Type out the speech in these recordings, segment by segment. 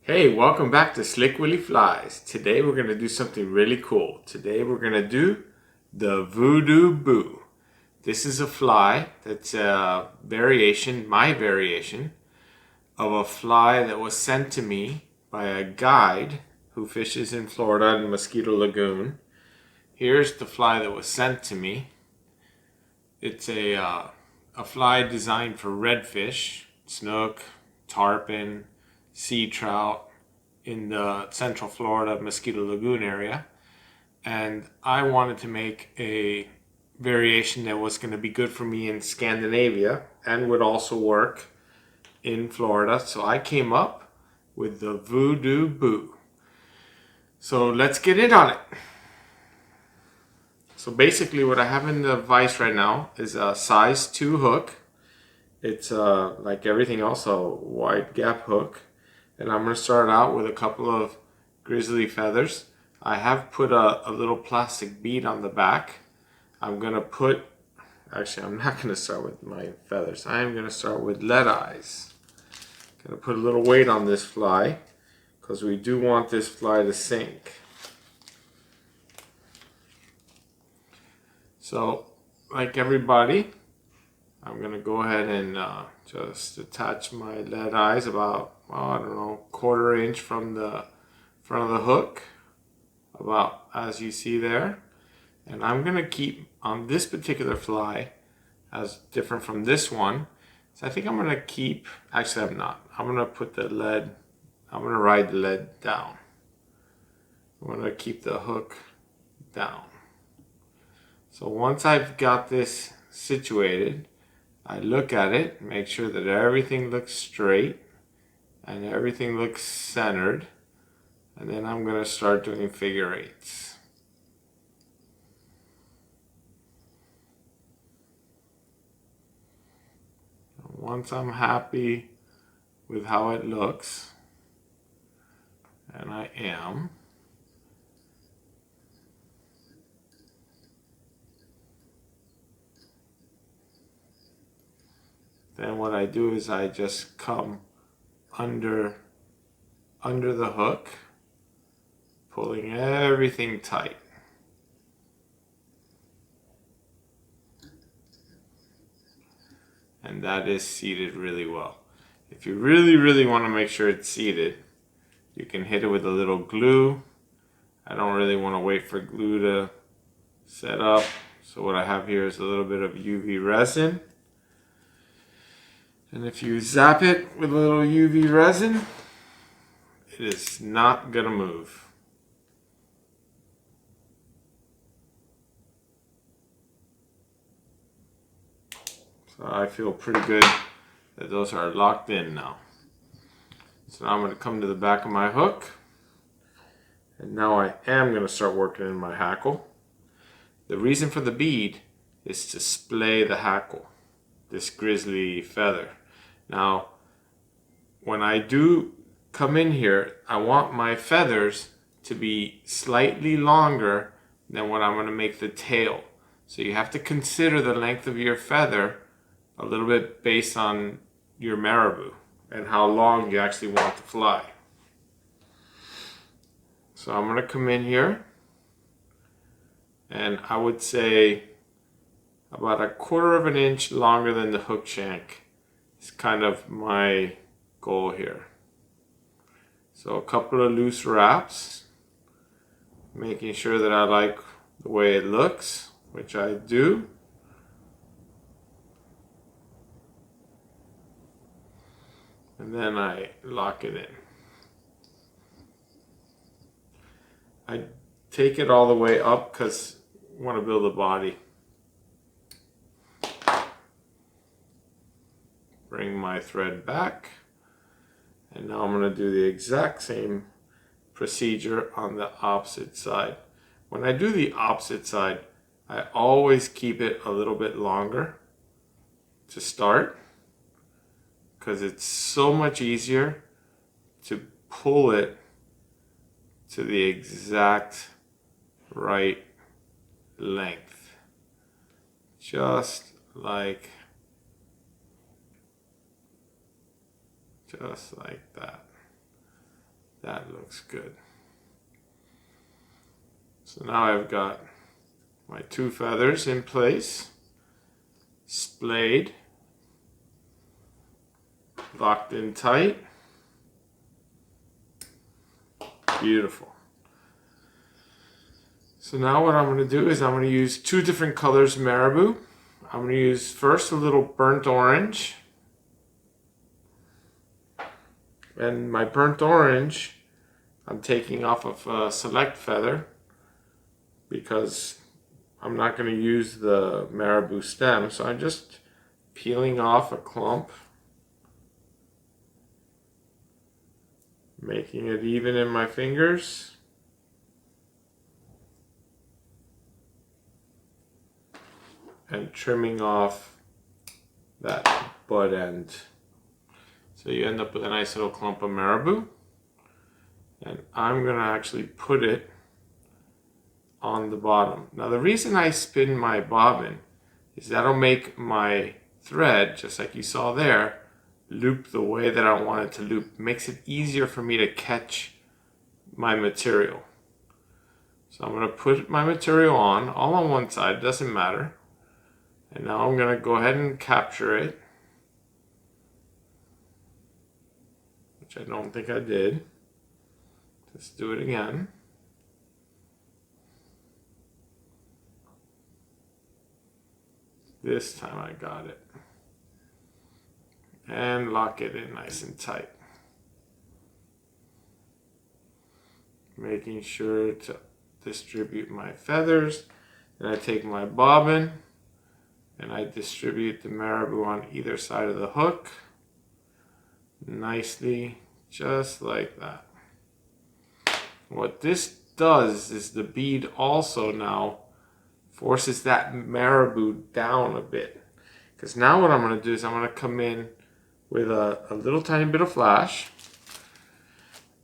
Hey, welcome back to Slick Willy Flies. Today we're going to do something really cool. Today we're going to do the VooDooBou. This is a fly that's a variation, my variation, of a fly that was sent to me by a guide who fishes in Florida in Mosquito Lagoon. Here's the fly that was sent to me. It's a fly designed for redfish, snook, tarpon, sea trout in the Central Florida Mosquito Lagoon area, and I wanted to make a variation that was going to be good for me in Scandinavia and would also work in Florida, so I came up with the VooDooBou. So let's get in on it. So basically what I have in the vise right now is a size 2 hook. It's like everything else, a wide gap hook. And I'm going to start out with a couple of Grizly feathers. I have put a little plastic bead on the back. I'm going to put, actually I'm not going to start with my feathers. I am going to start with lead eyes. Going to put a little weight on this fly because we do want this fly to sink. So like everybody, I'm going to go ahead and just attach my lead eyes about, I don't know, 1/4 inch from the front of the hook, about as you see there. And I'm going to keep on this particular fly, as different from this one. So I think I'm going to keep, actually I'm not. I'm going to put the lead, I'm going to ride the lead down. I'm going to keep the hook down. So once I've got this situated, I look at it, make sure that everything looks straight and everything looks centered, and then I'm going to start doing figure eights. Once I'm happy with how it looks, and I am, then what I do is I just come under the hook, pulling everything tight. And that is seated really well. If you really want to make sure it's seated, you can hit it with a little glue. I don't really want to wait for glue to set up. So what I have here is a little bit of UV resin. And if you zap it with a little UV resin, it is not going to move. So I feel pretty good that those are locked in now. So now I'm going to come to the back of my hook. And now I am going to start working in my hackle. The reason for the bead is to splay the hackle, this Grizly feather. Now, when I do come in here, I want my feathers to be slightly longer than what I'm going to make the tail. So you have to consider the length of your feather a little bit based on your marabou and how long you actually want to fly. So I'm going to come in here, and I would say about 1/4 inch longer than the hook shank is kind of my goal here. So a couple of loose wraps, making sure that I like the way it looks, which I do. And then I lock it in. I take it all the way up because I want to build a body. Bring my thread back, and now I'm going to do the exact same procedure on the opposite side. When I do the opposite side, I always keep it a little bit longer to start because it's so much easier to pull it to the exact right length, just like that. That looks good. So now I've got my 2 feathers in place, splayed, locked in tight. Beautiful. So now what I'm going to do is I'm going to use 2 different colors of Marabou. I'm going to use first a little burnt orange. And my burnt orange, I'm taking off of a select feather because I'm not going to use the Marabou stem. So I'm just peeling off a clump, making it even in my fingers. And trimming off that butt end. So you end up with a nice little clump of Marabou. And I'm going to actually put it on the bottom. Now the reason I spin my bobbin is that'll make my thread, just like you saw there, loop the way that I want it to loop. It makes it easier for me to catch my material. So I'm going to put my material on, all on one side, doesn't matter. And now I'm going to go ahead and capture it, which I don't think I did. Let's do it again. This time I got it. And lock it in nice and tight. Making sure to distribute my feathers. Then I take my bobbin and I distribute the Marabou on either side of the hook. Nicely, just like that. What this does is the bead also now forces that Marabou down a bit. Because now what I'm going to do is I'm going to come in with a little tiny bit of flash.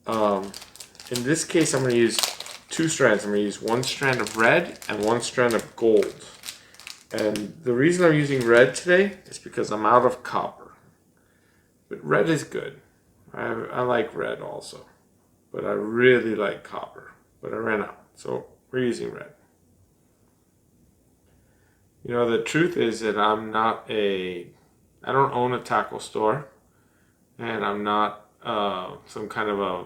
In this case, I'm going to use 2 strands. I'm going to use 1 strand of red and 1 strand of gold. And the reason I'm using red today is because I'm out of copper. But red is good. I like red also. But I really like copper. But I ran out. So we're using red. You know, the truth is that I don't own a tackle store. And I'm not some kind of a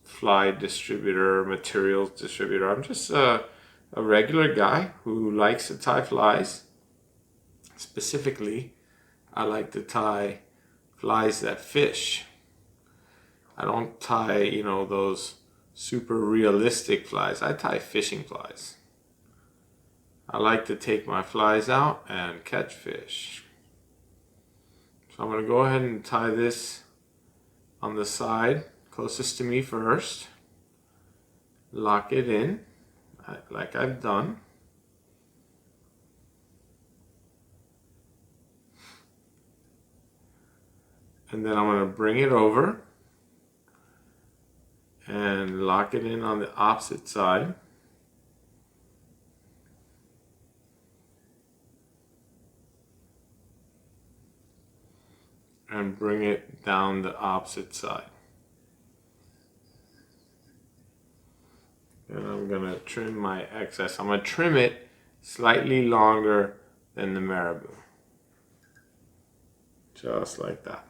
fly distributor, materials distributor. I'm just a regular guy who likes to tie flies. Specifically, I like to tie flies that fish. I don't tie, you know, those super realistic flies. I tie fishing flies. I like to take my flies out and catch fish. So I'm going to go ahead and tie this on the side closest to me first. Lock it in like I've done. And then I'm going to bring it over and lock it in on the opposite side. And bring it down the opposite side. And I'm going to trim my excess. I'm going to trim it slightly longer than the Marabou. Just like that.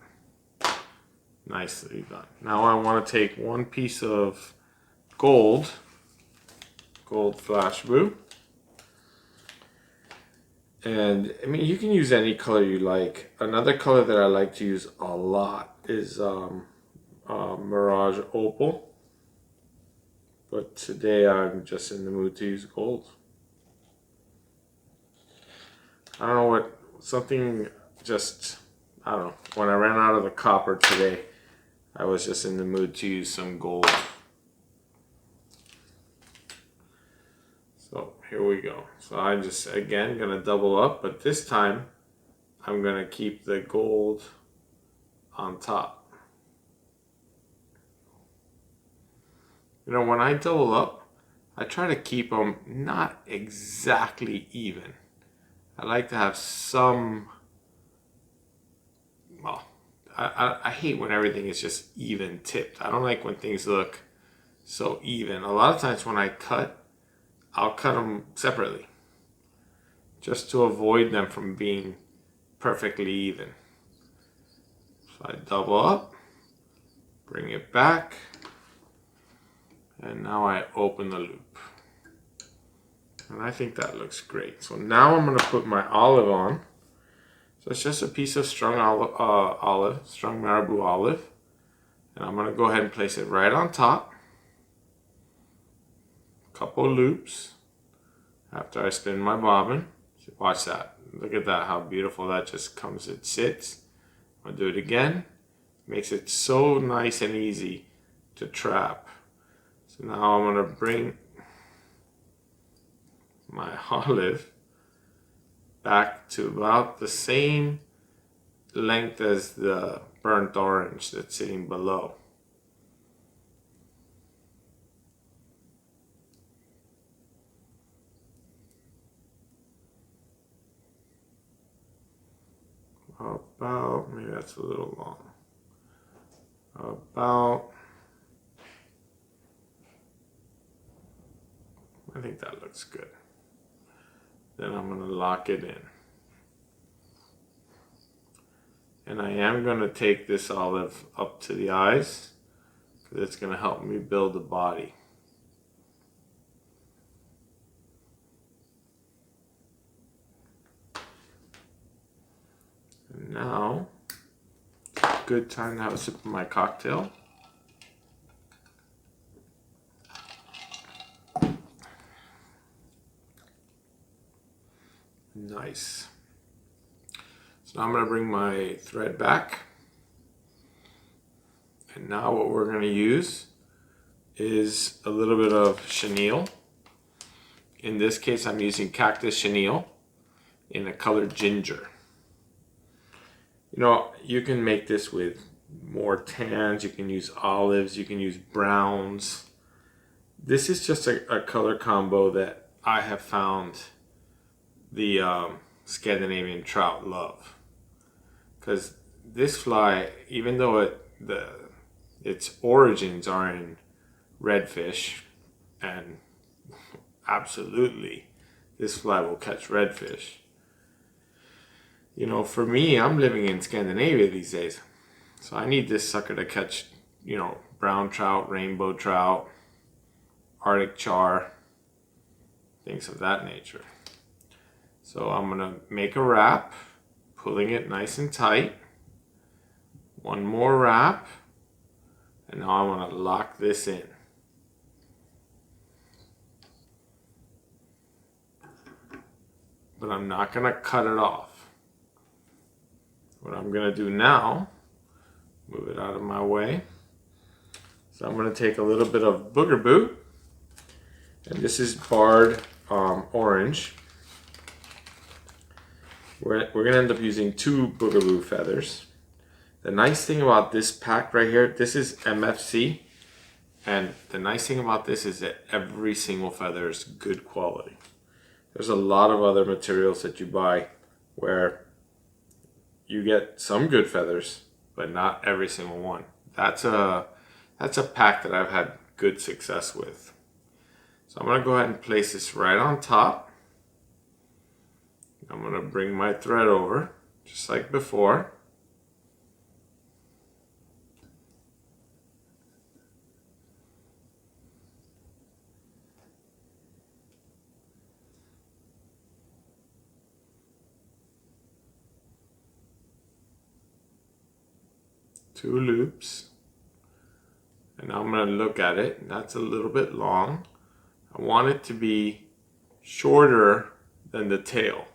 Nicely done. Now I want to take 1 piece of gold Flashabou. And I mean, you can use any color you like. Another color that I like to use a lot is Mirage Opal. But today I'm just in the mood to use gold. I don't know what, something just, I don't know. When I ran out of the copper today, I was just in the mood to use some gold. So here we go. So I'm just, again, going to double up, but this time I'm going to keep the gold on top. You know, when I double up, I try to keep them not exactly even. I like to have some, well, I hate when everything is just even tipped. I don't like when things look so even. A lot of times when I cut, I'll cut them separately just to avoid them from being perfectly even. So I double up, bring it back, and now I open the loop. And I think that looks great. So now I'm going to put my olive on. So it's just a piece of strung strung Marabou olive. And I'm going to go ahead and place it right on top. Couple loops after I spin my bobbin. Watch that. Look at that, how beautiful that just comes. It sits. I'll do it again. Makes it so nice and easy to trap. So now I'm going to bring my olive back to about the same length as the burnt orange that's sitting below. About, maybe that's a little long. About, I think that looks good. Then I'm going to lock it in. And I am going to take this olive up to the eyes because it's going to help me build the body. And now, good time to have a sip of my cocktail. Nice. So now I'm going to bring my thread back. And now what we're going to use is a little bit of chenille. In this case, I'm using Cactus Chenille in the color ginger. You know, you can make this with more tans, you can use olives, you can use browns. This is just a color combo that I have found the Scandinavian trout love. Because this fly, even though its origins are in redfish, and absolutely this fly will catch redfish. You know, for me, I'm living in Scandinavia these days. So I need this sucker to catch, you know, brown trout, rainbow trout, Arctic char, things of that nature. So I'm gonna make a wrap, pulling it nice and tight. One more wrap, and now I'm gonna lock this in. But I'm not gonna cut it off. What I'm gonna do now, move it out of my way. So I'm gonna take a little bit of Bugabou, and this is barred orange. We're gonna end up using 2 Bugabou feathers. The nice thing about this pack right here, this is MFC, and the nice thing about this is that every single feather is good quality. There's a lot of other materials that you buy where you get some good feathers, but not every single one. That's a pack that I've had good success with. So I'm gonna go ahead and place this right on top. I'm gonna bring my thread over, just like before. Two loops, and now I'm going to look at it. That's a little bit long. I want it to be shorter than the tail,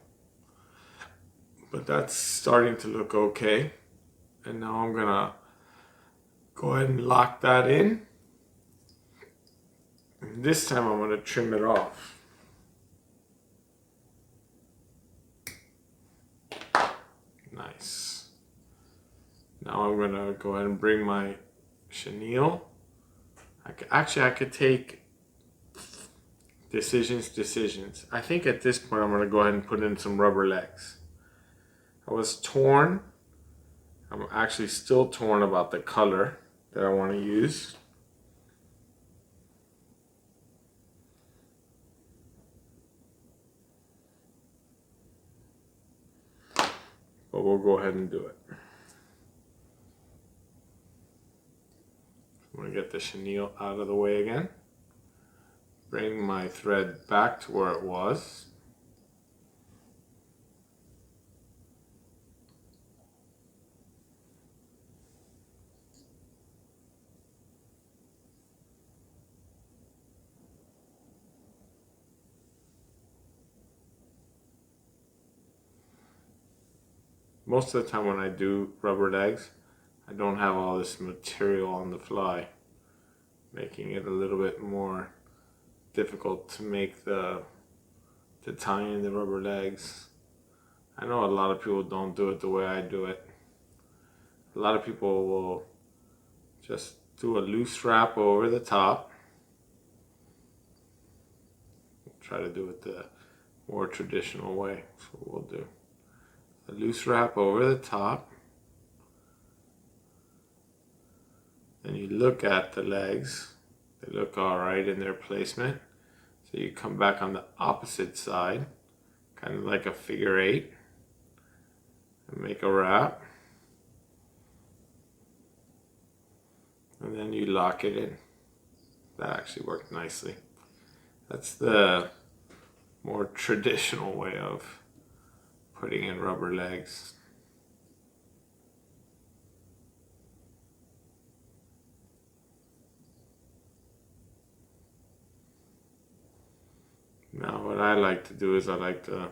but that's starting to look okay. And now I'm going to go ahead and lock that in. And this time I'm going to trim it off. Nice. Now I'm going to go ahead and bring my chenille. I could take decisions. I think at this point I'm going to go ahead and put in some rubber legs. I was torn. I'm actually still torn about the color that I want to use. But we'll go ahead and do it. I'm going to get the chenille out of the way again. Bring my thread back to where it was. Most of the time when I do rubber legs, I don't have all this material on the fly, making it a little bit more difficult to make to tie in the rubber legs. I know a lot of people don't do it the way I do it. A lot of people will just do a loose wrap over the top. We'll try to do it the more traditional way. That's what we'll do. A loose wrap over the top. Then you look at the legs. They look alright in their placement. So you come back on the opposite side, kind of like a figure 8, and make a wrap. And then you lock it in. That actually worked nicely. That's the more traditional way of putting in rubber legs. Now what I like to do is I like to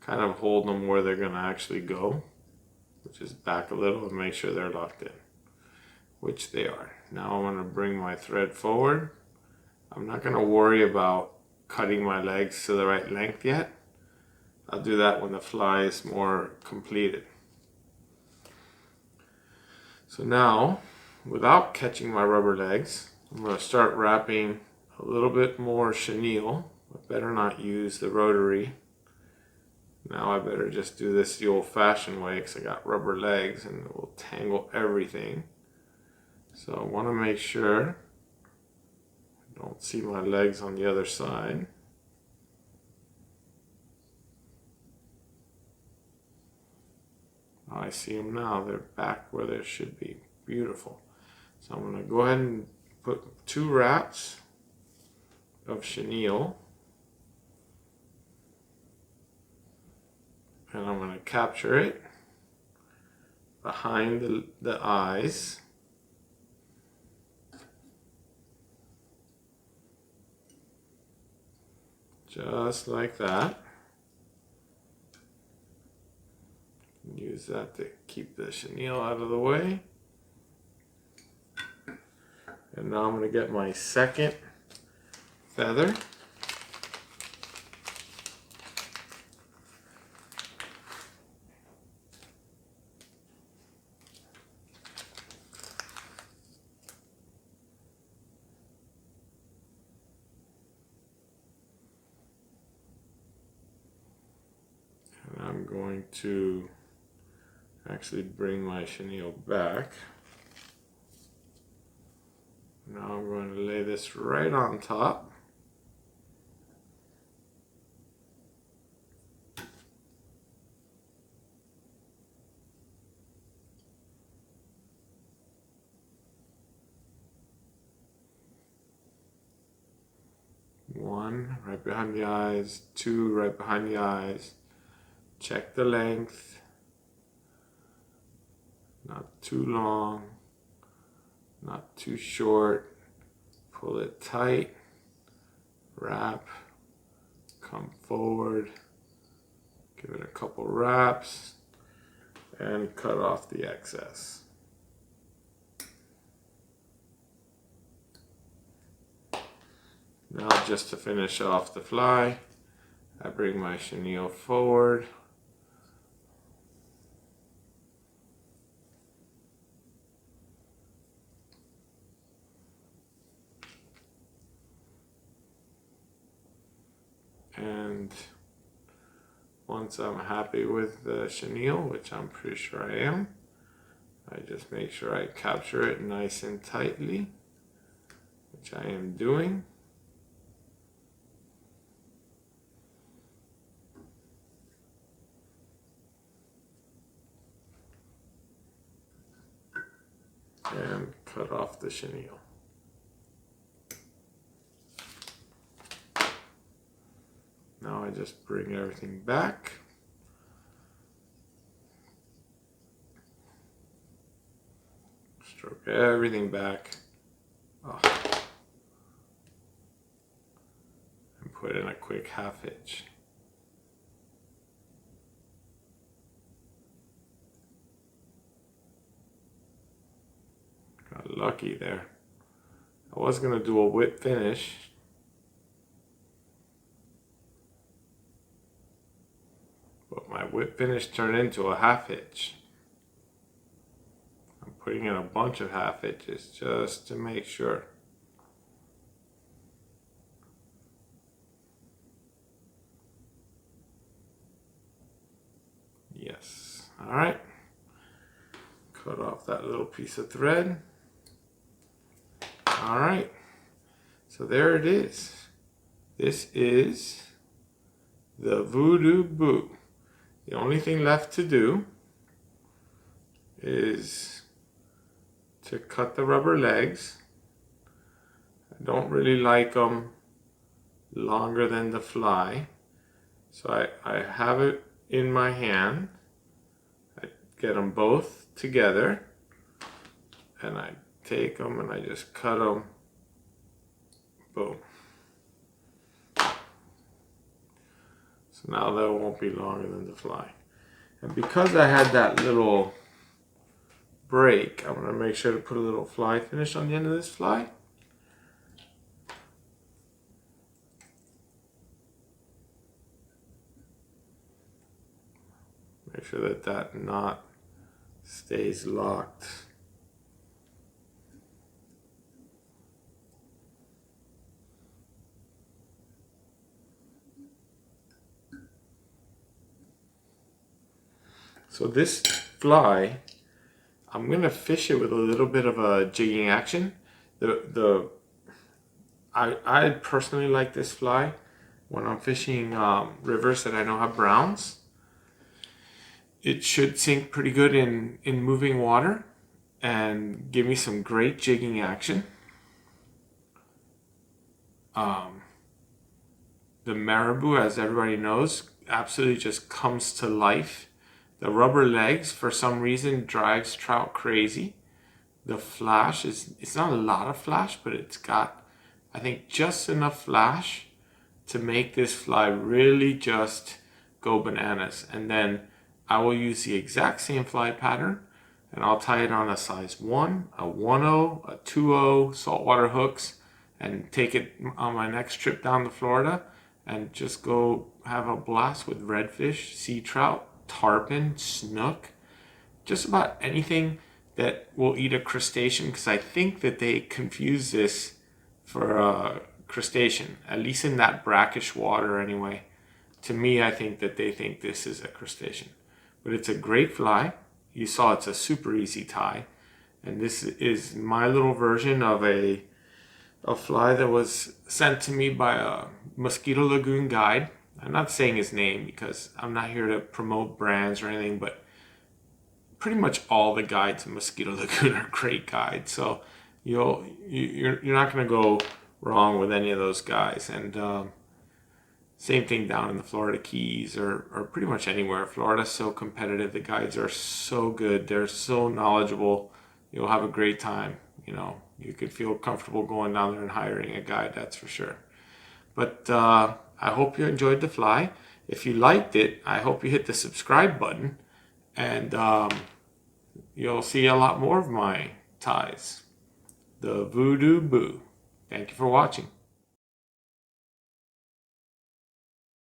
kind of hold them where they're going to actually go, which is back a little, and make sure they're locked in, which they are. Now I'm going to bring my thread forward. I'm not going to worry about cutting my legs to the right length yet. I'll do that when the fly is more completed. So now, without catching my rubber legs, I'm going to start wrapping a little bit more chenille. I better not use the rotary. Now I better just do this the old-fashioned way because I got rubber legs and it will tangle everything. So I want to make sure I don't see my legs on the other side. I see them now. They're back where they should be. Beautiful. So I'm going to go ahead and put 2 wraps of chenille. And I'm going to capture it behind the eyes. Just like that. Use that to keep the chenille out of the way. And now I'm going to get my second feather. And I'm going to actually bring my chenille back. Now I'm going to lay this right on top. One right behind the eyes, 2 right behind the eyes. Check the length. Not too long, not too short. Pull it tight, wrap, come forward, give it a couple wraps, and cut off the excess. Now just to finish off the fly, I bring my chenille forward. And once I'm happy with the chenille, which I'm pretty sure I am, I just make sure I capture it nice and tightly, which I am doing. And cut off the chenille. Now I just bring everything back. Stroke everything back. Oh. And put in a quick half hitch. Got lucky there. I was gonna do a whip finish. But my whip finish turned into a half hitch. I'm putting in a bunch of half hitches just to make sure. Yes. All right. Cut off that little piece of thread. All right. So there it is. This is the VooDooBou. The only thing left to do is to cut the rubber legs. I don't really like them longer than the fly. So I have it in my hand. I get them both together and I take them and I just cut them. Boom. So now that won't be longer than the fly. And because I had that little break, I'm going to make sure to put a little fly finish on the end of this fly. Make sure that that knot stays locked. So this fly, I'm gonna fish it with a little bit of a jigging action. I personally like this fly when I'm fishing rivers that I know have browns. It should sink pretty good in moving water and give me some great jigging action. The Marabou, as everybody knows, absolutely just comes to life. The rubber legs, for some reason, drives trout crazy. The flash it's not a lot of flash, but it's got, I think, just enough flash to make this fly really just go bananas. And then I will use the exact same fly pattern and I'll tie it on a size 1, a 1/0, a 2/0 saltwater hooks and take it on my next trip down to Florida and just go have a blast with redfish, sea trout, tarpon, snook, just about anything that will eat a crustacean, because I think that they confuse this for a crustacean, at least in that brackish water anyway. To me, I think that they think this is a crustacean. But it's a great fly. You saw it's a super easy tie. And this is my little version of a fly that was sent to me by a Mosquito Lagoon guide. I'm not saying his name because I'm not here to promote brands or anything, but pretty much all the guides in Mosquito Lagoon are great guides. So you're not going to go wrong with any of those guys. And same thing down in the Florida Keys or pretty much anywhere. Florida's so competitive. The guides are so good. They're so knowledgeable. You'll have a great time. You know, you could feel comfortable going down there and hiring a guide, that's for sure. But I hope you enjoyed the fly. If you liked it, I hope you hit the subscribe button and you'll see a lot more of my ties. The VooDooBou. Thank you for watching.